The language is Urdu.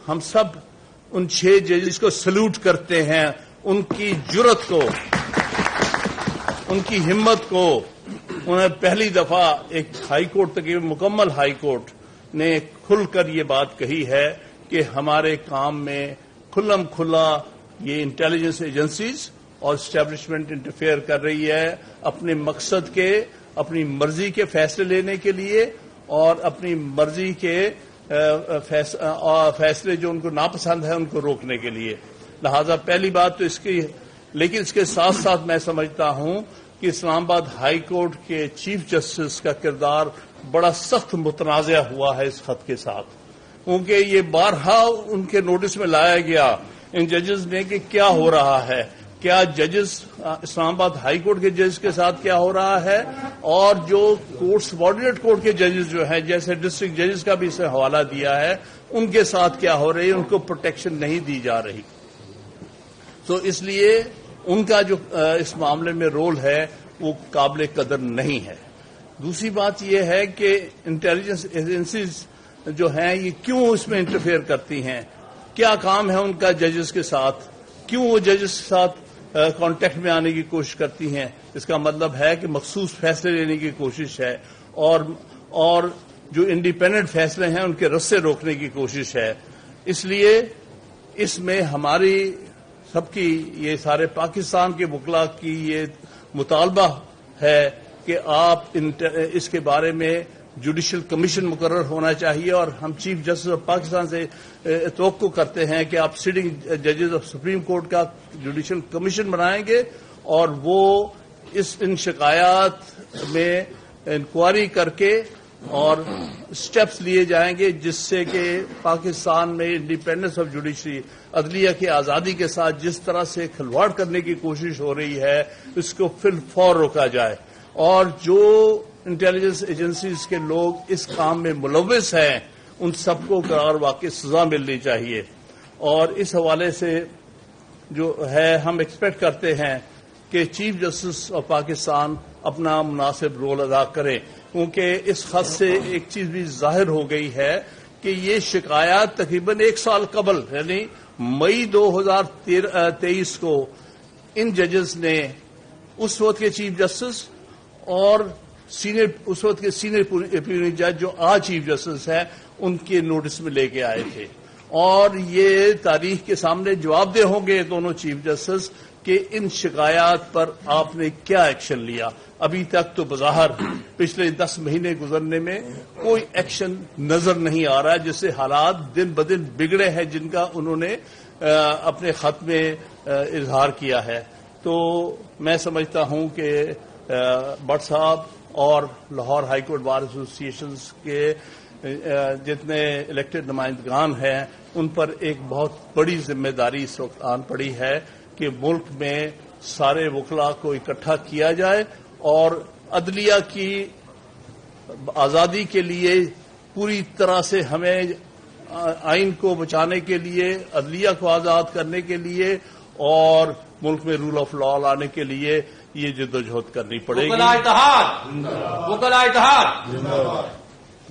ہم سب ان 6 ججز کو سلوٹ کرتے ہیں، ان کی جرت کو، ان کی ہمت کو. انہیں پہلی دفعہ ایک ہائی کورٹ تقریباً مکمل ہائی کورٹ نے کھل کر یہ بات کہی ہے کہ ہمارے کام میں کھلم کھلا یہ انٹیلیجنس ایجنسیز اور اسٹیبلشمنٹ انٹرفیئر کر رہی ہے اپنے مقصد کے، اپنی مرضی کے فیصلے لینے کے لیے اور اپنی مرضی کے فیصلے جو ان کو ناپسند ہیں ان کو روکنے کے لیے. لہذا پہلی بات تو اس کی، لیکن اس کے ساتھ ساتھ میں سمجھتا ہوں کہ اسلام آباد ہائی کورٹ کے چیف جسٹس کا کردار بڑا سخت متنازع ہوا ہے اس خط کے ساتھ، کیونکہ یہ بارہا ان کے نوٹس میں لایا گیا ان ججز نے کہ کیا ہو رہا ہے، کیا ججز اسلام آباد ہائی کورٹ کے ججز کے ساتھ کیا ہو رہا ہے اور جو کورٹ سبارڈینیٹ کورٹ کے ججز جو ہیں جیسے ڈسٹرکٹ ججز کا بھی اسے حوالہ دیا ہے ان کے ساتھ کیا ہو رہی ہے، ان کو پروٹیکشن نہیں دی جا رہی. تو اس لیے ان کا جو اس معاملے میں رول ہے وہ قابل قدر نہیں ہے. دوسری بات یہ ہے کہ انٹیلیجنس ایجنسیز جو ہیں یہ کیوں اس میں انٹرفیئر کرتی ہیں، کیا کام ہے ان کا ججز کے ساتھ، کیوں وہ ججز کے ساتھ کانٹیکٹ میں آنے کی کوشش کرتی ہیں. اس کا مطلب ہے کہ مخصوص فیصلے لینے کی کوشش ہے اور جو انڈیپینڈنٹ فیصلے ہیں ان کے رستے روکنے کی کوشش ہے. اس لیے اس میں ہماری سب کی، یہ سارے پاکستان کے وکلاء کی یہ مطالبہ ہے کہ آپ اس کے بارے میں جوڈیشل کمیشن مقرر ہونا چاہیے اور ہم چیف جسٹس آف پاکستان سے توقع کرتے ہیں کہ آپ سٹنگ ججز آف سپریم کورٹ کا جوڈیشل کمیشن بنائیں گے اور وہ ان شکایات میں انکوائری کر کے اور سٹیپس لیے جائیں گے جس سے کہ پاکستان میں انڈیپینڈنس آف جوڈیشری، عدلیہ کی آزادی کے ساتھ جس طرح سے کھلواڑ کرنے کی کوشش ہو رہی ہے اس کو فی الفور روکا جائے اور جو انٹیلیجنس ایجنسیز کے لوگ اس کام میں ملوث ہیں ان سب کو قرار واقع سزا ملنی چاہیے. اور اس حوالے سے جو ہے ہم ایکسپیکٹ کرتے ہیں کہ چیف جسٹس آف پاکستان اپنا مناسب رول ادا کریں، کیونکہ اس خط سے ایک چیز بھی ظاہر ہو گئی ہے کہ یہ شکایات تقریباً 1 سال قبل یعنی مئی 2023 کو ان ججز نے اس وقت کے چیف جسٹس اور اس وقت کے سینئر اپیلنگ جج جو آج چیف جسٹس ہیں ان کے نوٹس میں لے کے آئے تھے اور یہ تاریخ کے سامنے جواب دہ ہوں گے دونوں چیف جسٹس کہ ان شکایات پر آپ نے کیا ایکشن لیا. ابھی تک تو بظاہر پچھلے 10 مہینے گزرنے میں کوئی ایکشن نظر نہیں آ رہا جس سے حالات دن بدن بگڑے ہیں جن کا انہوں نے اپنے خط میں اظہار کیا ہے. تو میں سمجھتا ہوں کہ بٹ صاحب اور لاہور ہائی کورٹ بار ایسوسی ایشن کے جتنے الیکٹڈ نمائندگان ہیں ان پر ایک بہت بڑی ذمہ داری اس وقت آن پڑی ہے کہ ملک میں سارے وکلاء کو اکٹھا کیا جائے اور عدلیہ کی آزادی کے لیے پوری طرح سے ہمیں آئین کو بچانے کے لیے، عدلیہ کو آزاد کرنے کے لیے اور ملک میں رول آف لا لانے کے لیے یہ جدوجہد کرنی پڑے گی. وکلاء اتحاد